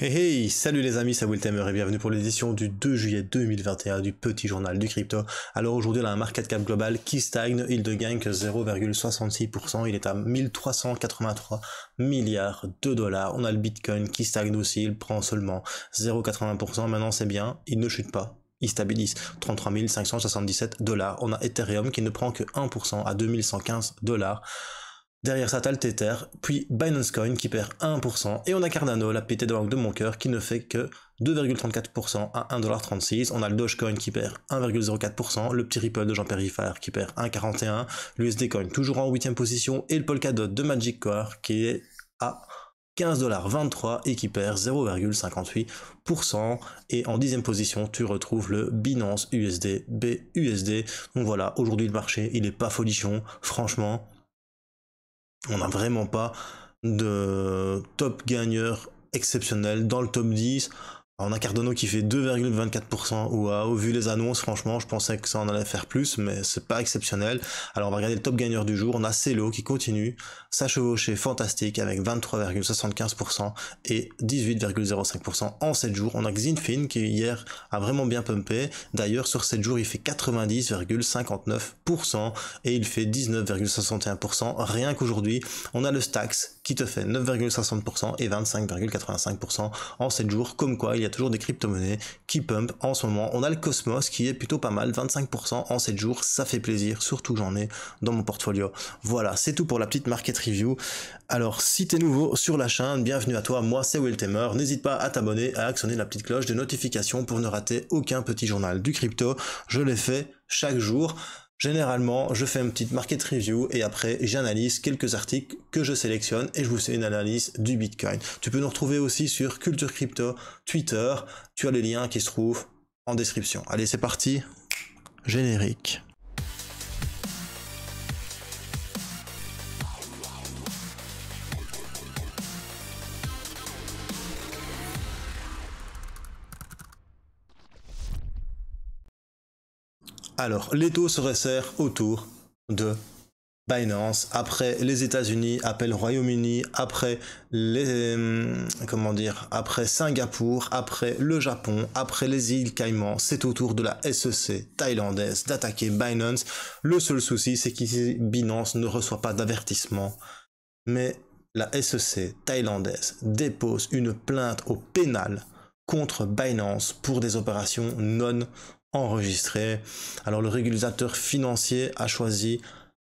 Hey hey, salut les amis, c'est Wiltamer et bienvenue pour l'édition du 2 juillet 2021 du petit journal du crypto. Alors aujourd'hui on a un market cap global qui stagne, il ne gagne que 0,66%, il est à 1383 milliards de dollars. On a le Bitcoin qui stagne aussi, il prend seulement 0,80%, maintenant c'est bien, il ne chute pas. Il stabilise 33 577 dollars. On a Ethereum qui ne prend que 1% à 2115 dollars. Derrière ça, t'as le Tether, puis Binance Coin qui perd 1%, et on a Cardano, la pété de banque de mon cœur, qui ne fait que 2,34% à 1,36$. On a le Dogecoin qui perd 1,04%, le petit Ripple de Jean-Pierre Riffard qui perd 1,41$, l'USD Coin toujours en 8ème position, et le Polkadot de Magic Core qui est à 15,23$ et qui perd 0,58%. Et en 10ème position, tu retrouves le Binance USD BUSD. Donc voilà, aujourd'hui le marché, il est pas folichon, franchement. On n'a vraiment pas de top gagneur exceptionnel dans le top 10. On a Cardano qui fait 2,24%. Waouh, vu les annonces, franchement, je pensais que ça en allait faire plus, mais c'est pas exceptionnel. Alors on va regarder le top gagneur du jour. On a Celo qui continue sa chevauchée fantastique avec 23,75% et 18,05% en 7 jours. On a Xinfin qui hier a vraiment bien pumpé. D'ailleurs, sur 7 jours, il fait 90,59% et il fait 19,61% rien qu'aujourd'hui. On a le Stax qui te fait 9,60% et 25,85% en 7 jours. Comme quoi, il y a toujours des crypto-monnaies qui pump en ce moment. On a le Cosmos qui est plutôt pas mal, 25% en 7 jours, ça fait plaisir, surtout j'en ai dans mon portfolio. Voilà, c'est tout pour la petite market review. Alors, si t'es nouveau sur la chaîne, bienvenue à toi, moi c'est Wiltamer. N'hésite pas à t'abonner, à actionner la petite cloche de notification pour ne rater aucun petit journal du crypto. Je l'ai fait chaque jour. Généralement, je fais une petite market review et après, j'analyse quelques articles que je sélectionne et je vous fais une analyse du Bitcoin. Tu peux nous retrouver aussi sur Culture Crypto, Twitter. Tu as les liens qui se trouvent en description. Allez, c'est parti. Générique. Alors, les taux se resserrent autour de Binance, après les États-Unis, après le Royaume-Uni, après après Singapour, après le Japon, après les îles Caïmans, c'est au tour de la SEC thaïlandaise d'attaquer Binance. Le seul souci, c'est qu'ici Binance ne reçoit pas d'avertissement, mais la SEC thaïlandaise dépose une plainte au pénal contre Binance pour des opérations non enregistrées. Alors le régulateur financier a choisi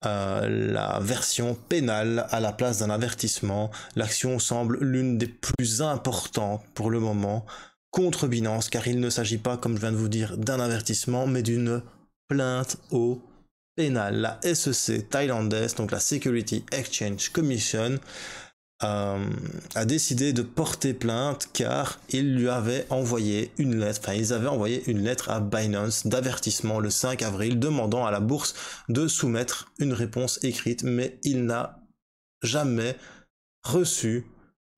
la version pénale à la place d'un avertissement. L'action semble l'une des plus importantes pour le moment contre Binance, car il ne s'agit pas, comme je viens de vous dire, d'un avertissement, mais d'une plainte au pénal. La SEC thaïlandaise, donc la Security Exchange Commission, a décidé de porter plainte car ils avaient envoyé une lettre à Binance d'avertissement le 5 avril demandant à la bourse de soumettre une réponse écrite, mais il n'a jamais reçu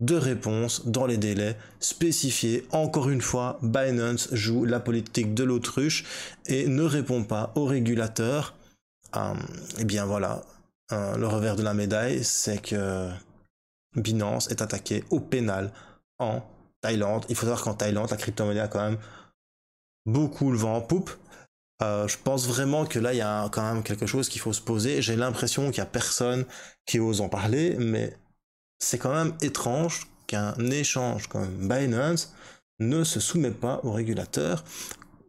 de réponse dans les délais spécifiés. Encore une fois, Binance joue la politique de l'autruche et ne répond pas aux régulateurs. Et bien voilà, le revers de la médaille, c'est que Binance est attaqué au pénal en Thaïlande. Il faut savoir qu'en Thaïlande, la crypto-monnaie a quand même beaucoup le vent en poupe. Je pense vraiment que là, il y a quand même quelque chose qu'il faut se poser. J'ai l'impression qu'il n'y a personne qui ose en parler, mais c'est quand même étrange qu'un échange comme Binance ne se soumet pas au régulateur.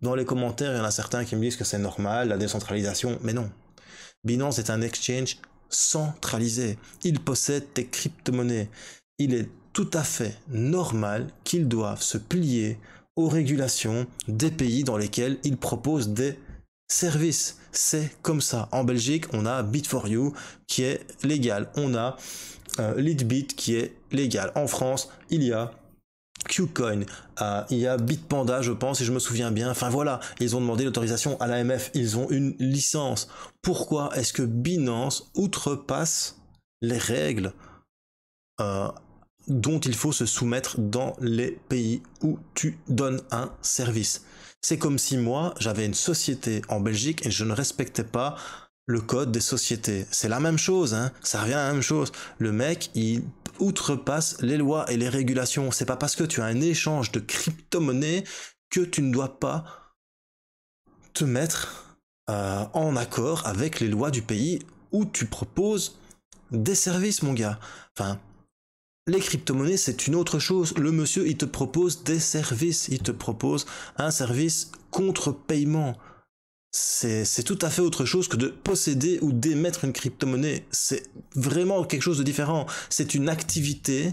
Dans les commentaires, il y en a certains qui me disent que c'est normal, la décentralisation, mais non. Binance est un exchange centralisé. Il possède des crypto-monnaies. Il est tout à fait normal qu'ils doivent se plier aux régulations des pays dans lesquels ils proposent des services. C'est comme ça. En Belgique, on a Bit4You qui est légal. On a Leadbit qui est légal. En France, il y a Qcoin, il y a Bitpanda, je pense, si je me souviens bien. Enfin voilà, ils ont demandé l'autorisation à l'AMF, ils ont une licence. Pourquoi est-ce que Binance outrepasse les règles dont il faut se soumettre dans les pays où tu donnes un service? C'est comme si moi, j'avais une société en Belgique et je ne respectais pas le code des sociétés. C'est la même chose, hein. Ça revient à la même chose. Le mec, il outrepasse les lois et les régulations. C'est pas parce que tu as un échange de crypto-monnaie que tu ne dois pas te mettre en accord avec les lois du pays où tu proposes des services, mon gars. Enfin, les crypto-monnaies, c'est une autre chose. Le monsieur, il te propose des services. Il te propose un service contre paiement. C'est tout à fait autre chose que de posséder ou d'émettre une crypto-monnaie. C'est vraiment quelque chose de différent. C'est une activité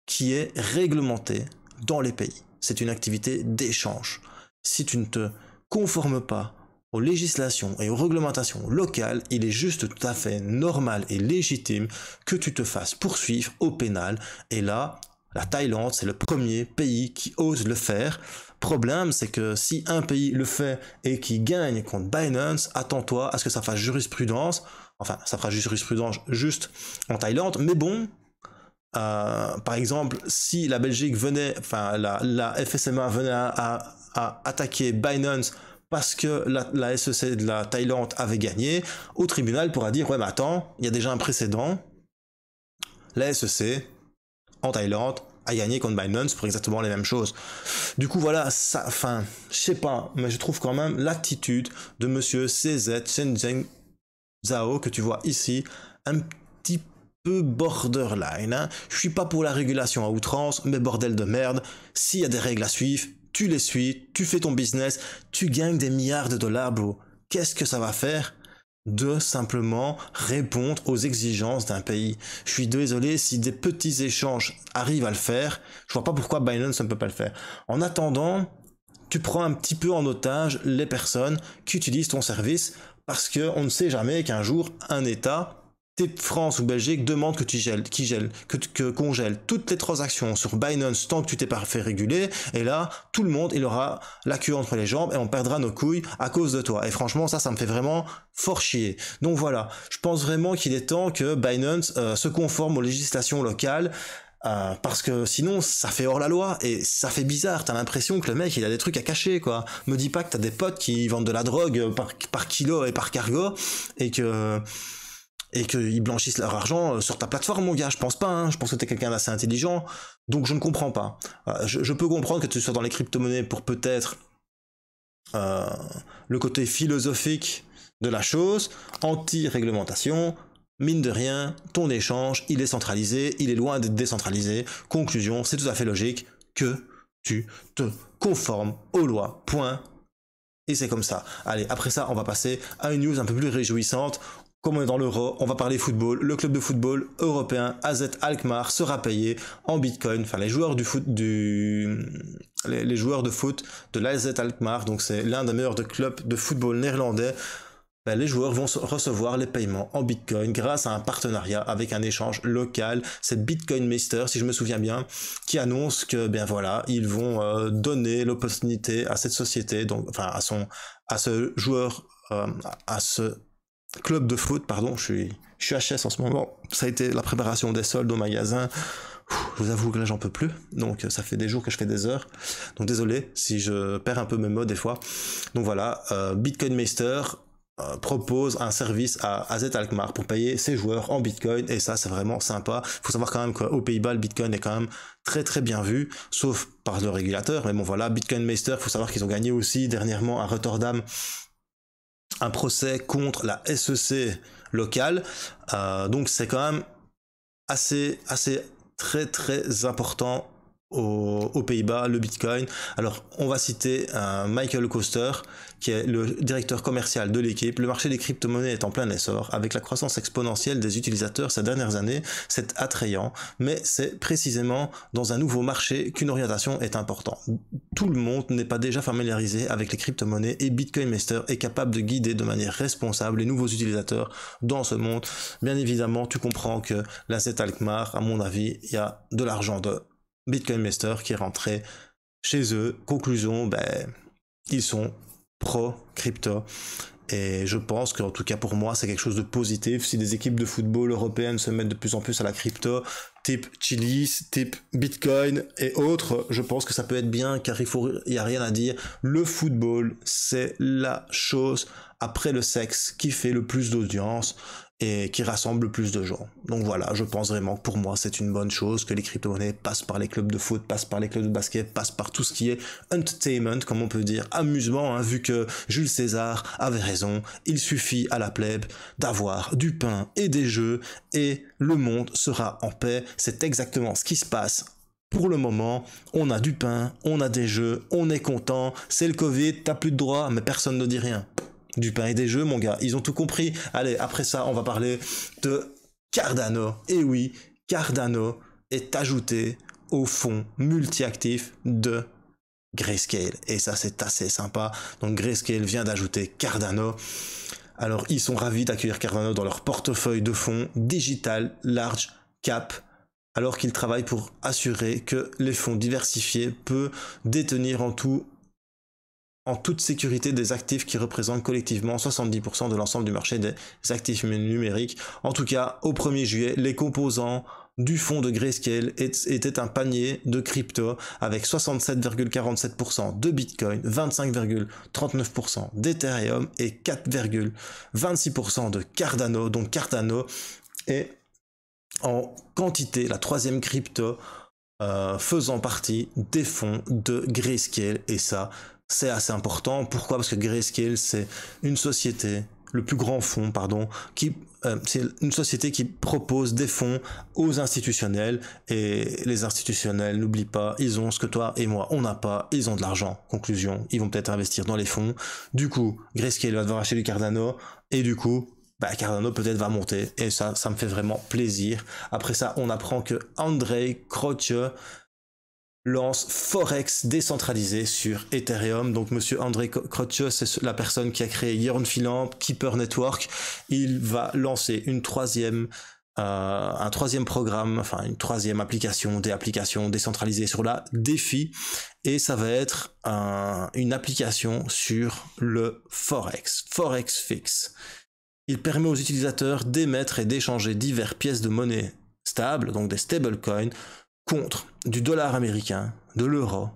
qui est réglementée dans les pays. C'est une activité d'échange. Si tu ne te conformes pas aux législations et aux réglementations locales, il est juste tout à fait normal et légitime que tu te fasses poursuivre au pénal. Et là, la Thaïlande, c'est le premier pays qui ose le faire. Problème, c'est que si un pays le fait et qui gagne contre Binance, attends-toi à ce que ça fasse jurisprudence. Enfin, ça fera jurisprudence juste en Thaïlande, mais bon, par exemple, si la Belgique venait, enfin la FSMA venait à attaquer Binance parce que la SEC de la Thaïlande avait gagné, au tribunal il pourra dire ouais mais attends, il y a déjà un précédent, la SEC en Thaïlande a gagné contre Binance pour exactement les mêmes choses. Du coup voilà, ça, enfin, je sais pas, mais je trouve quand même l'attitude de monsieur CZ Shenzhen Zhao que tu vois ici un petit peu borderline. Hein. Je suis pas pour la régulation à outrance, mais bordel de merde, s'il y a des règles à suivre, tu les suis, tu fais ton business, tu gagnes des milliards de dollars, bro. Qu'est-ce que ça va faire de simplement répondre aux exigences d'un pays? Je suis désolé, si des petits échanges arrivent à le faire, je vois pas pourquoi Binance ne peut pas le faire. En attendant, tu prends un petit peu en otage les personnes qui utilisent ton service parce qu'on ne sait jamais qu'un jour, un État, France ou Belgique, demande que tu gèles, qu'on gèle toutes les transactions sur Binance tant que tu t'es pas fait réguler, et là, tout le monde, il aura la queue entre les jambes et on perdra nos couilles à cause de toi. Et franchement, ça me fait vraiment fort chier. Donc voilà, je pense vraiment qu'il est temps que Binance se conforme aux législations locales, parce que sinon ça fait hors la loi et ça fait bizarre, t'as l'impression que le mec il a des trucs à cacher quoi. Me dis pas que t'as des potes qui vendent de la drogue par kilo et par cargo et qu'ils blanchissent leur argent sur ta plateforme, mon gars. Je pense pas, hein. Je pense que t'es quelqu'un d'assez intelligent, donc je ne comprends pas. Je peux comprendre que tu sois dans les crypto-monnaies pour peut-être le côté philosophique de la chose, anti-réglementation. Mine de rien, ton échange, il est centralisé, il est loin d'être décentralisé. Conclusion, c'est tout à fait logique que tu te conformes aux lois. Point. Et c'est comme ça. Allez, après ça, on va passer à une news un peu plus réjouissante. Comme on est dans l'euro, on va parler football. Le club de football européen AZ Alkmaar sera payé en bitcoin. Enfin, les joueurs les joueurs de foot de l'AZ Alkmaar, donc c'est l'un des meilleurs clubs de football néerlandais. Ben, les joueurs vont recevoir les paiements en bitcoin grâce à un partenariat avec un échange local. C'est Bitcoin Meister, si je me souviens bien, qui annonce que bien voilà, ils vont donner l'opportunité à cette société, donc enfin à ce joueur, à ce club de foot, pardon, je suis HS en ce moment. Ça a été la préparation des soldes au magasin. Je vous avoue que là j'en peux plus, donc ça fait des jours que je fais des heures, donc désolé si je perds un peu mes mots des fois. Donc voilà, Bitcoin Meister propose un service à AZ Alkmaar pour payer ses joueurs en bitcoin, et ça c'est vraiment sympa. Il faut savoir quand même qu'aux Pays-Bas le bitcoin est quand même très très bien vu, sauf par le régulateur, mais bon voilà, Bitcoin Meister, il faut savoir qu'ils ont gagné aussi dernièrement à Rotterdam un procès contre la SEC locale, donc c'est quand même assez très très important aux Pays-Bas, le Bitcoin. Alors, on va citer Michael Koster, qui est le directeur commercial de l'équipe. Le marché des crypto-monnaies est en plein essor. Avec la croissance exponentielle des utilisateurs ces dernières années, c'est attrayant, mais c'est précisément dans un nouveau marché qu'une orientation est importante. Tout le monde n'est pas déjà familiarisé avec les crypto-monnaies et Bitcoin Meister est capable de guider de manière responsable les nouveaux utilisateurs dans ce monde. Bien évidemment, tu comprends que l'AZ Alkmaar, à mon avis, il y a de l'argent de Bitcoin Meister qui est rentré chez eux. Conclusion, ben, ils sont pro-crypto. Et je pense qu'en tout cas pour moi, c'est quelque chose de positif. Si des équipes de football européennes se mettent de plus en plus à la crypto, type Chiliz, type Bitcoin et autres, je pense que ça peut être bien, car il y a rien à dire. Le football, c'est la chose après le sexe qui fait le plus d'audience et qui rassemble le plus de gens. Donc voilà, je pense vraiment que pour moi c'est une bonne chose que les crypto-monnaies passent par les clubs de foot, passent par les clubs de basket, passent par tout ce qui est entertainment, comme on peut dire, amusement, hein, vu que Jules César avait raison, il suffit à la plèbe d'avoir du pain et des jeux et le monde sera en paix. C'est exactement ce qui se passe. Pour le moment, on a du pain, on a des jeux, on est content, c'est le Covid, t'as plus de droits, mais personne ne dit rien. Du pain et des jeux, mon gars, ils ont tout compris. Allez, après ça, on va parler de Cardano. Et oui, Cardano est ajouté au fonds multi-actif de Grayscale. Et ça, c'est assez sympa. Donc Grayscale vient d'ajouter Cardano. Alors, ils sont ravis d'accueillir Cardano dans leur portefeuille de fonds digital large cap, alors qu'ils travaillent pour assurer que les fonds diversifiés peuvent détenir en toute sécurité des actifs qui représentent collectivement 70% de l'ensemble du marché des actifs numériques. En tout cas, au 1er juillet, les composants du fonds de Grayscale étaient un panier de crypto avec 67,47% de Bitcoin, 25,39% d'Ethereum et 4,26% de Cardano. Donc Cardano est en quantité la troisième crypto faisant partie des fonds de Grayscale, et ça, c'est assez important. Pourquoi? Parce que Grayscale, c'est une société, le plus grand fonds, pardon, c'est une société qui propose des fonds aux institutionnels, et les institutionnels, n'oublie pas, ils ont ce que toi et moi, on n'a pas, ils ont de l'argent. Conclusion, ils vont peut-être investir dans les fonds. Du coup, Grayscale va devoir acheter du Cardano, et du coup, Cardano peut-être va monter, et ça me fait vraiment plaisir. Après ça, on apprend que Andrei Kroch lance Forex décentralisé sur Ethereum. Donc monsieur Andrei Kroch, c'est la personne qui a créé Yearn Finance, Keeper Network. Il va lancer un troisième programme, enfin une troisième application, des applications décentralisées sur la DeFi, et ça va être une application sur le Forex Fix. Il permet aux utilisateurs d'émettre et d'échanger diverses pièces de monnaie stable, donc des stablecoins, contre du dollar américain, de l'euro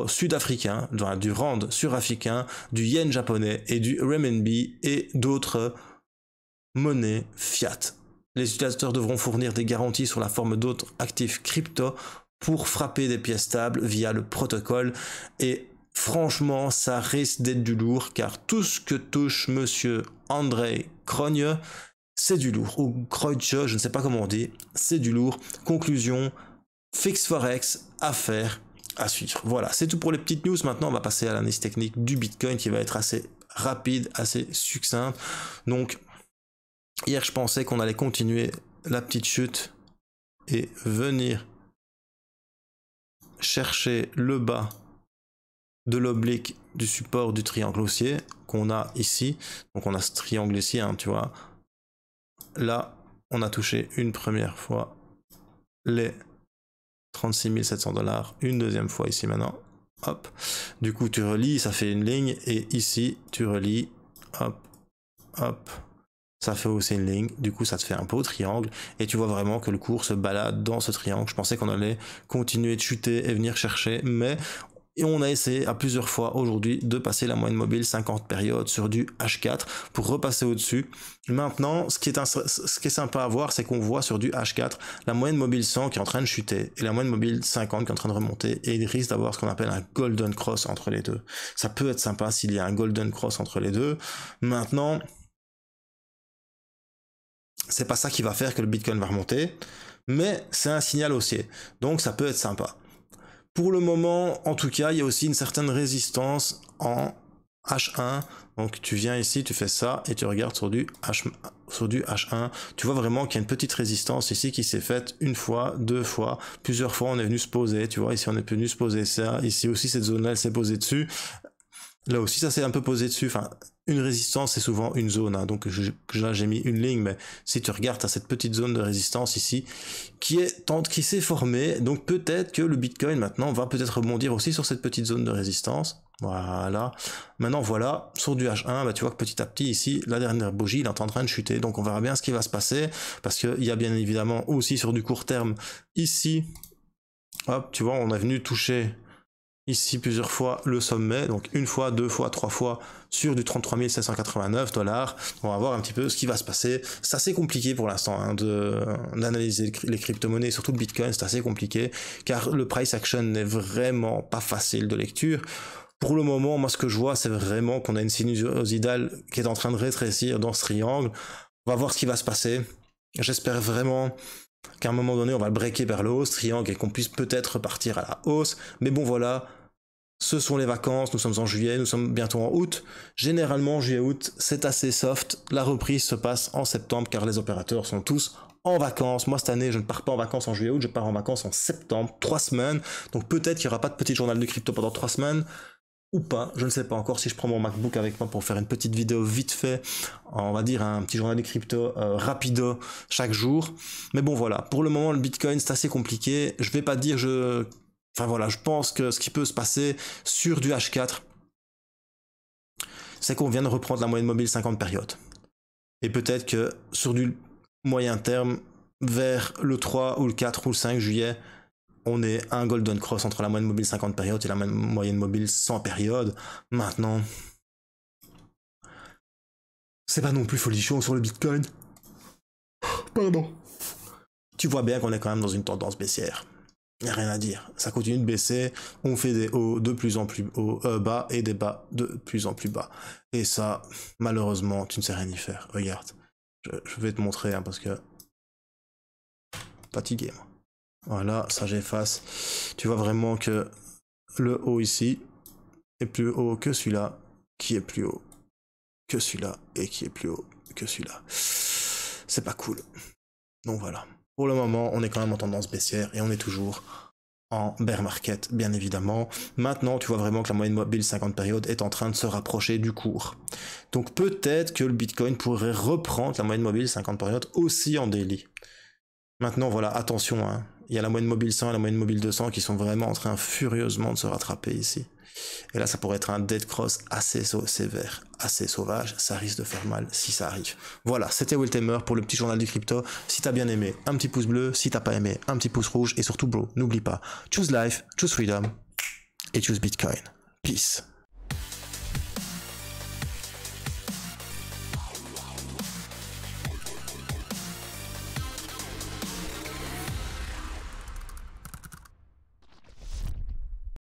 sud-africain, du rand sud-africain, du yen japonais et du renminbi et d'autres monnaies fiat. Les utilisateurs devront fournir des garanties sur la forme d'autres actifs crypto pour frapper des pièces stables via le protocole, et franchement, ça risque d'être du lourd, car tout ce que touche monsieur Andrei Kroch, c'est du lourd. Ou Kroch, je ne sais pas comment on dit, c'est du lourd. Conclusion, Fix Forex, affaire à suivre. Voilà, c'est tout pour les petites news. Maintenant, on va passer à l'analyse technique du Bitcoin qui va être assez rapide, assez succincte. Donc, hier, je pensais qu'on allait continuer la petite chute et venir chercher le bas de l'oblique du support du triangle haussier qu'on a ici. Donc on a ce triangle ici, hein, tu vois. Là, on a touché une première fois les 36 700 $, une deuxième fois ici maintenant. Hop. Du coup, tu relis, ça fait une ligne, et ici, tu relis, hop, hop. Ça fait aussi une ligne, du coup ça te fait un beau triangle, et tu vois vraiment que le cours se balade dans ce triangle. Je pensais qu'on allait continuer de chuter et venir chercher, mais on a essayé à plusieurs fois aujourd'hui de passer la moyenne mobile 50 périodes sur du H4 pour repasser au-dessus. Maintenant, ce qui est sympa à voir, c'est qu'on voit sur du H4 la moyenne mobile 100 qui est en train de chuter et la moyenne mobile 50 qui est en train de remonter, et il risque d'avoir ce qu'on appelle un golden cross entre les deux. Ça peut être sympa s'il y a un golden cross entre les deux. Maintenant, c'est pas ça qui va faire que le Bitcoin va remonter, mais c'est un signal haussier, donc ça peut être sympa. Pour le moment, en tout cas, il y a aussi une certaine résistance en H1. Donc tu viens ici, tu fais ça et tu regardes sur du H1. Tu vois vraiment qu'il y a une petite résistance ici qui s'est faite une fois, deux fois, plusieurs fois on est venu se poser. Tu vois, ici on est venu se poser ça. Ici aussi cette zone-là, elle s'est posée dessus. Là aussi, ça s'est un peu posé dessus. Enfin, une résistance, c'est souvent une zone. Hein. Donc là, j'ai mis une ligne, mais si tu regardes, tu as cette petite zone de résistance ici qui s'est formée. Donc peut-être que le Bitcoin, maintenant, va peut-être rebondir aussi sur cette petite zone de résistance. Voilà. Maintenant, voilà, sur du H1, bah, tu vois que petit à petit, ici, la dernière bougie, il est en train de chuter. Donc on verra bien ce qui va se passer. Parce qu'il y a bien évidemment aussi sur du court terme, ici, hop, tu vois, on est venu toucher ici plusieurs fois le sommet, donc une fois, deux fois, trois fois sur du 33 789 $. On va voir un petit peu ce qui va se passer. C'est assez compliqué pour l'instant hein, d'analyser les crypto-monnaies, surtout le Bitcoin, c'est assez compliqué, car le price action n'est vraiment pas facile de lecture. Pour le moment, moi ce que je vois, c'est vraiment qu'on a une sinusoïdale qui est en train de rétrécir dans ce triangle. On va voir ce qui va se passer. J'espère vraiment qu'à un moment donné, on va le breaker vers le haut, ce triangle, et qu'on puisse peut-être repartir à la hausse. Mais bon, voilà, ce sont les vacances, nous sommes en juillet, nous sommes bientôt en août. Généralement, juillet-août, c'est assez soft. La reprise se passe en septembre, car les opérateurs sont tous en vacances. Moi, cette année, je ne pars pas en vacances en juillet-août, je pars en vacances en septembre, 3 semaines. Donc peut-être qu'il n'y aura pas de petit journal de crypto pendant 3 semaines. Ou pas, je ne sais pas encore si je prends mon MacBook avec moi pour faire une petite vidéo vite fait, on va dire un petit journal de crypto rapido chaque jour. Mais bon voilà, pour le moment le Bitcoin c'est assez compliqué, je vais pas dire enfin voilà, je pense que ce qui peut se passer sur du H4, c'est qu'on vient de reprendre la moyenne mobile 50 périodes. Et peut-être que sur du moyen terme, vers le 3 ou le 4 ou le 5 juillet, on est un golden cross entre la moyenne mobile 50 périodes et la moyenne mobile 100 périodes. Maintenant, c'est pas non plus folichon sur le Bitcoin. Pardon. Tu vois bien qu'on est quand même dans une tendance baissière. Y a rien à dire. Ça continue de baisser. On fait des hauts de plus en plus bas et des bas de plus en plus bas. Et ça, malheureusement, tu ne sais rien y faire. Regarde. Je vais te montrer hein, parce que fatigué moi. Voilà, ça j'efface. Tu vois vraiment que le haut ici est plus haut que celui-là, qui est plus haut que celui-là, et qui est plus haut que celui-là. C'est pas cool. Donc voilà. Pour le moment, on est quand même en tendance baissière, et on est toujours en bear market, bien évidemment. Maintenant, tu vois vraiment que la moyenne mobile 50 périodes est en train de se rapprocher du cours. Donc peut-être que le Bitcoin pourrait reprendre la moyenne mobile 50 périodes aussi en daily. Maintenant, voilà, attention, hein. Il y a la moyenne mobile 100 et la moyenne mobile 200 qui sont vraiment en train furieusement de se rattraper ici. Et là, ça pourrait être un dead cross assez sévère, assez sauvage. Ça risque de faire mal si ça arrive. Voilà, c'était Wiltamer pour le petit journal du crypto. Si t'as bien aimé, un petit pouce bleu. Si t'as pas aimé, un petit pouce rouge. Et surtout, bro, n'oublie pas, choose life, choose freedom et choose Bitcoin. Peace.